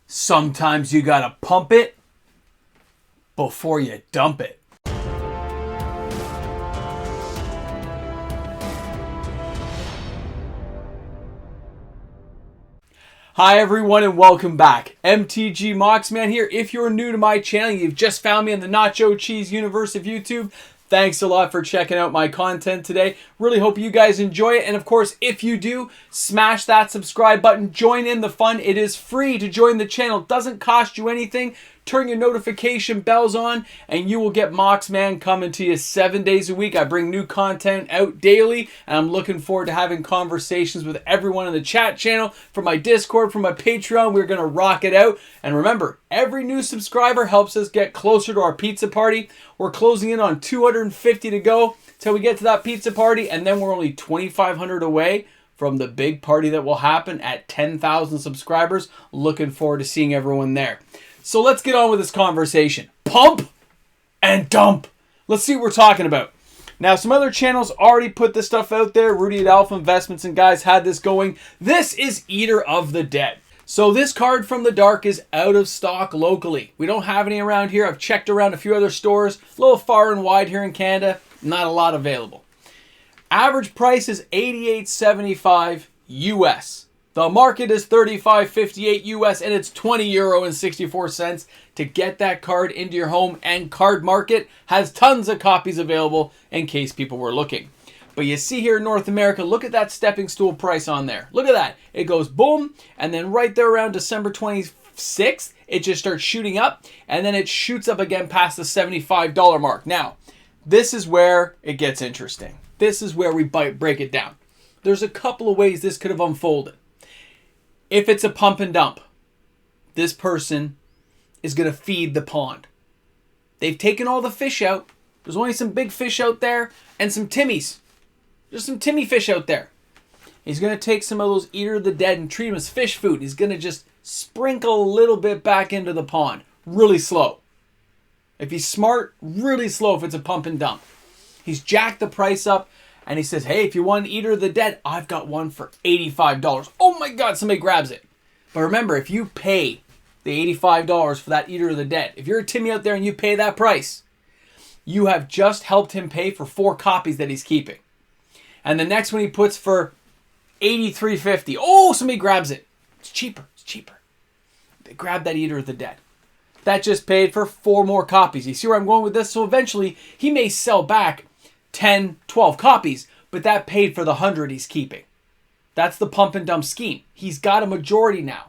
Sometimes you gotta pump it before you dump it. Hi everyone and welcome back. MTG Moxman here. If you're new to my channel, you've just found me in the Nacho Cheese universe of YouTube. Thanks a lot for checking out my content today. Really hope you guys enjoy it. And of course, if you do, smash that subscribe button. Join in the fun. It is free to join the channel. It doesn't cost you anything. Turn your notification bells on and you will get Moxman coming to you 7 days a week. I bring new content out daily and I'm looking forward to having conversations with everyone in the chat channel, from my Discord, from my Patreon. We're going to rock it out. And remember, every new subscriber helps us get closer to our pizza party. We're closing in on 250 to go till we get to that pizza party, and then we're only 2,500 away from the big party that will happen at 10,000 subscribers. Looking forward to seeing everyone there. So let's get on with this conversation. Pump and dump. Let's see what we're talking about. Now, some other channels already put this stuff out there. Rudy at Alpha Investments and guys had this going. This is Eater of the Dead. So this card from the dark is out of stock locally. We don't have any around here. I've checked around a few other stores. A little far and wide here in Canada. Not a lot available. Average price is $88.75 US. The market is $35.58 US, and it's €20.64 to get that card into your home. And Card Market has tons of copies available in case people were looking. But you see here in North America, look at that stepping stool price on there. Look at that. It goes boom, and then right there around December 26th, it just starts shooting up, and then it shoots up again past the $75 mark. Now, this is where it gets interesting. This is where we break it down. There's a couple of ways this could have unfolded. If it's a pump and dump, this person is going to feed the pond. They've taken all the fish out. There's only some big fish out there and some timmies. There's some Timmy fish out there. He's going to take some of those Eater of the Dead and treat them as fish food. He's going to just sprinkle a little bit back into the pond. Really slow. If he's smart, really slow if it's a pump and dump. He's jacked the price up and he says, hey, if you want an Eater of the Dead, I've got one for $85. Oh my God, somebody grabs it. But remember, if you pay the $85 for that Eater of the Dead, if you're a Timmy out there and you pay that price, you have just helped him pay for 4 copies that he's keeping. And the next one he puts for $83.50. Oh, somebody grabs it. It's cheaper. It's cheaper. They grab that Eater of the Dead. That just paid for 4 more copies. You see where I'm going with this? So eventually, he may sell back 10, 12 copies, but that paid for the 100 he's keeping. That's the pump and dump scheme. He's got a majority now.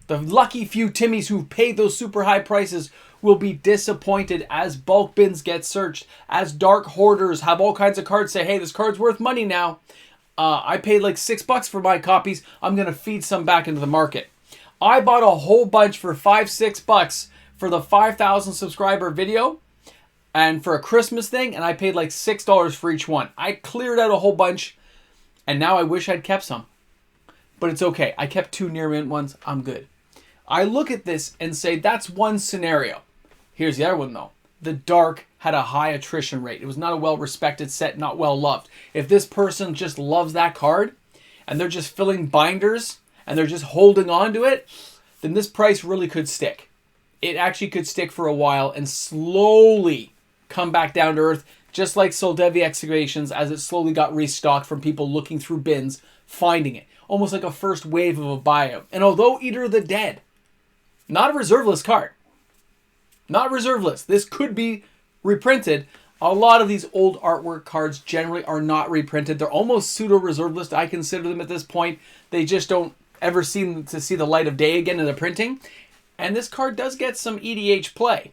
The lucky few Timmies who've paid those super high prices will be disappointed as bulk bins get searched, as dark hoarders have all kinds of cards say, hey, this card's worth money now. I paid like $6 for my copies. I'm going to feed some back into the market. I bought a whole bunch for $5, $6 for the 5,000 subscriber video and for a Christmas thing, and I paid like $6 for each one. I cleared out a whole bunch, and now I wish I'd kept some. But it's okay. I kept 2 near mint ones. I'm good. I look at this and say that's one scenario. Here's the other one, though. The dark had a high attrition rate. It was not a well-respected set, not well-loved. If this person just loves that card and they're just filling binders and they're just holding on to it, then this price really could stick. It actually could stick for a while and slowly come back down to earth, just like Soldevi Excavations, as it slowly got restocked from people looking through bins, finding it. Almost like a first wave of a buyout. And although Eater of the Dead, not a reserve list card, not reserve list. This could be reprinted. A lot of these old artwork cards generally are not reprinted. They're almost pseudo-reserve list. I consider them at this point. They just don't ever seem to see the light of day again in the printing. And this card does get some EDH play.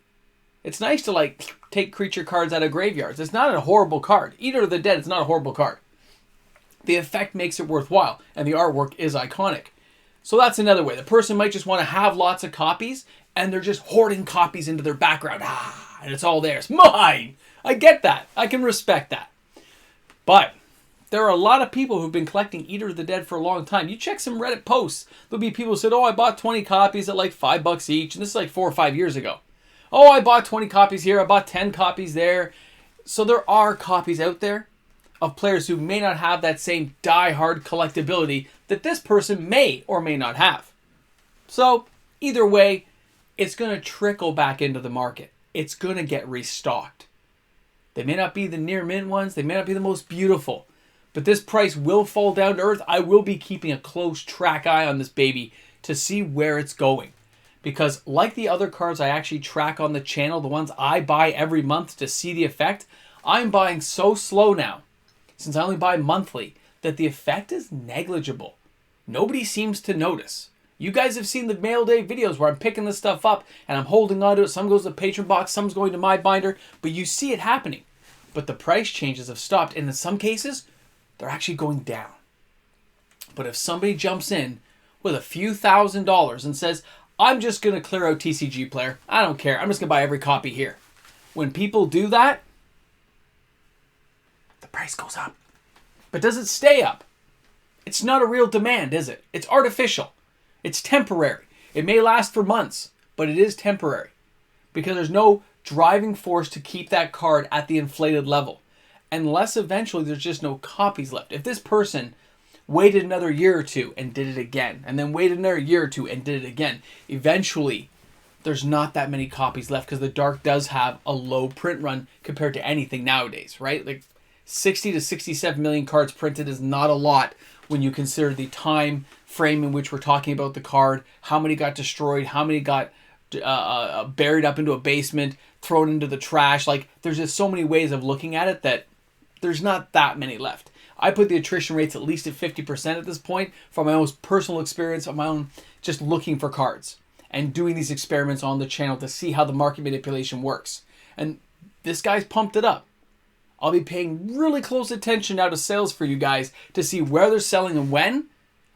It's nice to like take creature cards out of graveyards. It's not a horrible card. Eater of the Dead is not a horrible card. The effect makes it worthwhile, and the artwork is iconic. So that's another way. The person might just want to have lots of copies, and they're just hoarding copies into their background. And it's all theirs. Mine! I get that. I can respect that. But there are a lot of people who've been collecting Eater of the Dead for a long time. You check some Reddit posts. There'll be people who said, oh, I bought 20 copies at like $5 each. And this is like 4 or 5 years ago. Oh, I bought 20 copies here. I bought 10 copies there. So there are copies out there of players who may not have that same die-hard collectability that this person may or may not have. So Either way, it's going to trickle back into the market. It's going to get restocked. They may not be the near mint ones. They may not be the most beautiful. But this price will fall down to earth. I will be keeping a close track eye on this baby to see where it's going. Because like the other cards I actually track on the channel, the ones I buy every month to see the effect, I'm buying so slow now, since I only buy monthly, that the effect is negligible. Nobody seems to notice. You guys have seen the mail day videos where I'm picking this stuff up and I'm holding on to it. Some goes to the patron box, some's going to my binder, but you see it happening. But the price changes have stopped, and in some cases, they're actually going down. But if somebody jumps in with a few $1,000s and says, I'm just going to clear out TCG Player, I don't care, I'm just going to buy every copy here. When people do that, the price goes up. But does it stay up? It's not a real demand, is it? It's artificial. It's temporary. It may last for months, but it is temporary. Because there's no driving force to keep that card at the inflated level. Unless eventually there's just no copies left. If this person waited another year or two and did it again, and then waited another year or two and did it again, eventually there's not that many copies left, because the Dark does have a low print run compared to anything nowadays, right? Like 60 to 67 million cards printed is not a lot when you consider the time frame in which we're talking about the card, how many got destroyed, how many got buried up into a basement, thrown into the trash. Like, there's just so many ways of looking at it that there's not that many left. I put the attrition rates at least at 50% at this point from my own personal experience, of my own just looking for cards and doing these experiments on the channel to see how the market manipulation works. And this guy's pumped it up. I'll be paying really close attention now to sales for you guys to see where they're selling and when.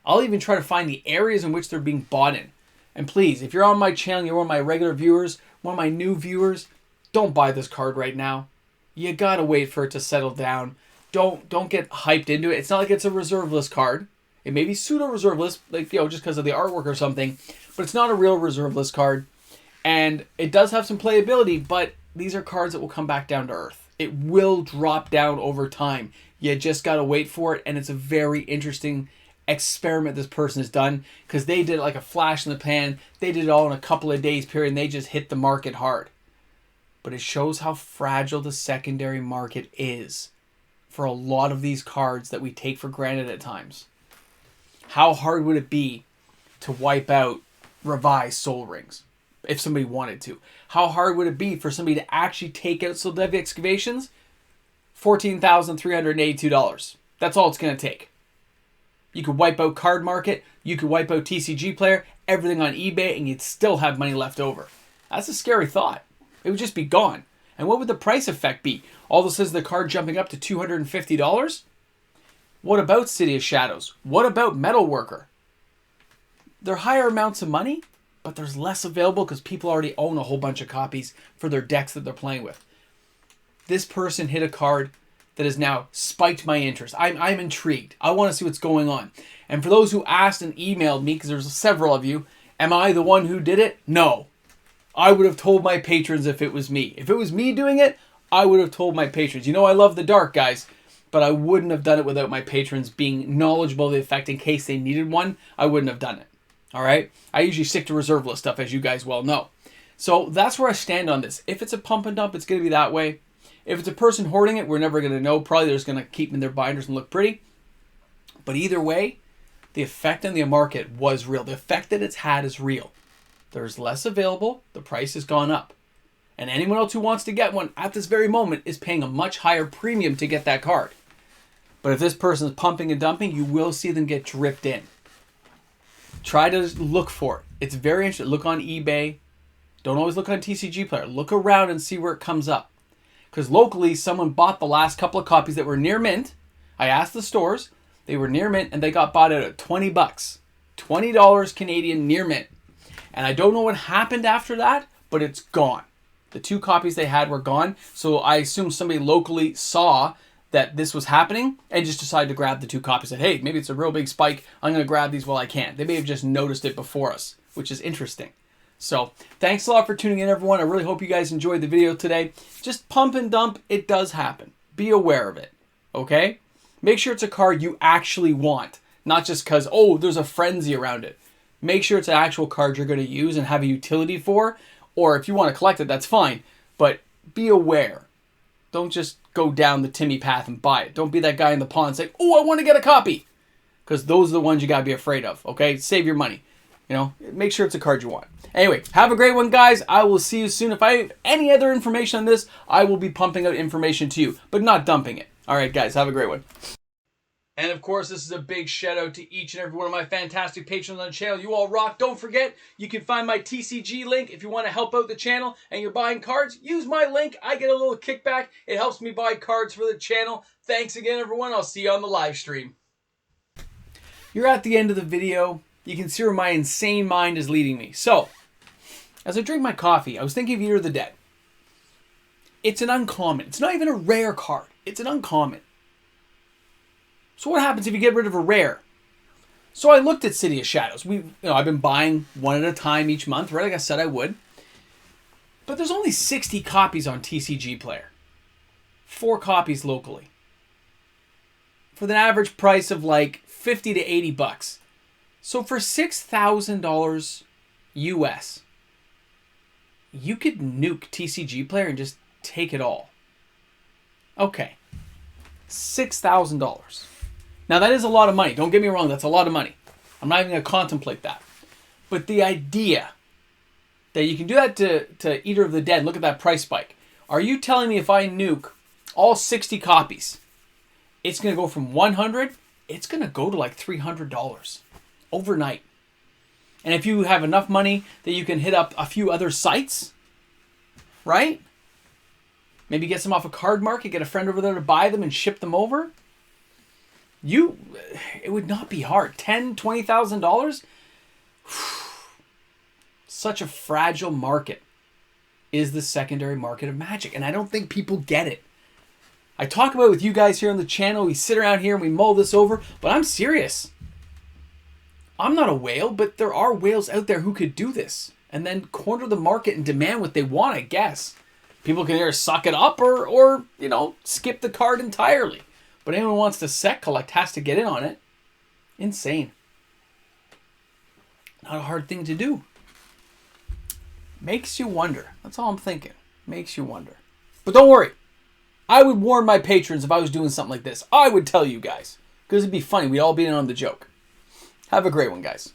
I'll even try to find the areas in which they're being bought in. And please, if you're on my channel, you're one of my regular viewers, one of my new viewers, don't buy this card right now. You gotta wait for it to settle down. Don't get hyped into it. It's not like it's a reserve list card. It may be pseudo reserve list, like, just because of the artwork or something, but it's not a real reserve list card. And it does have some playability, but these are cards that will come back down to earth. It will drop down over time. You just gotta wait for it, and it's a very interesting experiment this person has done, because they did it like a flash in the pan. They did it all in a couple of days period, and they just hit the market hard. But it shows how fragile the secondary market is for a lot of these cards that we take for granted at times. How hard would it be to wipe out revised Soul Rings if somebody wanted to? How hard would it be for somebody to actually take out Soul Dev Excavations? $14,382. That's all it's going to take. You could wipe out Card Market, you could wipe out TCG Player, everything on eBay, and you'd still have money left over. That's a scary thought. It would just be gone. And what would the price effect be? All this is the card jumping up to $250? What about City of Shadows? What about Metalworker? They're higher amounts of money, but there's less available because people already own a whole bunch of copies for their decks that they're playing with. This person hit a card that has now spiked my interest. I'm intrigued. I want to see what's going on. And for those who asked and emailed me, because there's several of you, am I the one who did it? No. I would have told my patrons if it was me. If it was me doing it, I would have told my patrons. You know, I love the Dark, guys, but I wouldn't have done it without my patrons being knowledgeable of the effect in case they needed one. I wouldn't have done it. All right? I usually stick to reserve list stuff, as you guys well know. So that's where I stand on this. If it's a pump and dump, it's going to be that way. If it's a person hoarding it, we're never going to know. Probably they're just going to keep them in their binders and look pretty. But either way, the effect in the market was real. The effect that it's had is real. There's less available. The price has gone up. And anyone else who wants to get one at this very moment is paying a much higher premium to get that card. But if this person is pumping and dumping, you will see them get dripped in. Try to look for it. It's very interesting. Look on eBay. Don't always look on TCG Player. Look around and see where it comes up. Because locally, someone bought the last couple of copies that were near mint. I asked the stores. They were near mint, and they got bought out at $20. $20 Canadian near mint. And I don't know what happened after that, but it's gone. The 2 copies they had were gone. So I assume somebody locally saw that this was happening and just decided to grab the 2 copies. Said, hey, maybe it's a real big spike. I'm going to grab these while I can. They may have just noticed it before us, which is interesting. So thanks a lot for tuning in, everyone. I really hope you guys enjoyed the video today. Just pump and dump. It does happen. Be aware of it. Okay? Make sure it's a card you actually want. Not just because, oh, there's a frenzy around it. Make sure it's an actual card you're going to use and have a utility for. Or if you want to collect it, that's fine. But be aware. Don't just go down the Timmy path and buy it. Don't be that guy in the pond saying, oh, I want to get a copy. Because those are the ones you got to be afraid of, okay? Save your money. You know, make sure it's a card you want. Anyway, have a great one, guys. I will see you soon. If I have any other information on this, I will be pumping out information to you, but not dumping it. All right, guys, have a great one. And of course, this is a big shout out to each and every one of my fantastic patrons on the channel. You all rock. Don't forget, you can find my TCG link if you want to help out the channel and you're buying cards. Use my link. I get a little kickback. It helps me buy cards for the channel. Thanks again, everyone. I'll see you on the live stream. You're at the end of the video. You can see where my insane mind is leading me. So, as I drink my coffee, I was thinking of Year of the Dead. It's an uncommon. It's not even a rare card. It's an uncommon. So what happens if you get rid of a rare? So I looked at City of Shadows. I've been buying one at a time each month, right? Like I said I would. But there's only 60 copies on TCG Player. 4 copies locally. For the average price of like 50 to 80 bucks. So for $6,000 US, you could nuke TCG Player and just take it all. Okay. $6,000. Now that is a lot of money. Don't get me wrong, that's a lot of money. I'm not even going to contemplate that. But the idea that you can do that to Eater of the Dead, look at that price spike. Are you telling me if I nuke all 60 copies, it's going to go from 100, it's going to go to like $300 overnight. And if you have enough money that you can hit up a few other sites, right? Maybe get some off a card market, get a friend over there to buy them and ship them over. It would not be hard. $10,000, $20,000? Such a fragile market is the secondary market of Magic. And I don't think people get it. I talk about it with you guys here on the channel. We sit around here and we mull this over. But I'm serious. I'm not a whale, but there are whales out there who could do this. And then corner the market and demand what they want, I guess. People can either suck it up or skip the card entirely. But anyone who wants to set collect has to get in on it. Insane. Not a hard thing to do. Makes you wonder. That's all I'm thinking. Makes you wonder. But don't worry. I would warn my patrons if I was doing something like this. I would tell you guys. Because it'd be funny. We'd all be in on the joke. Have a great one, guys.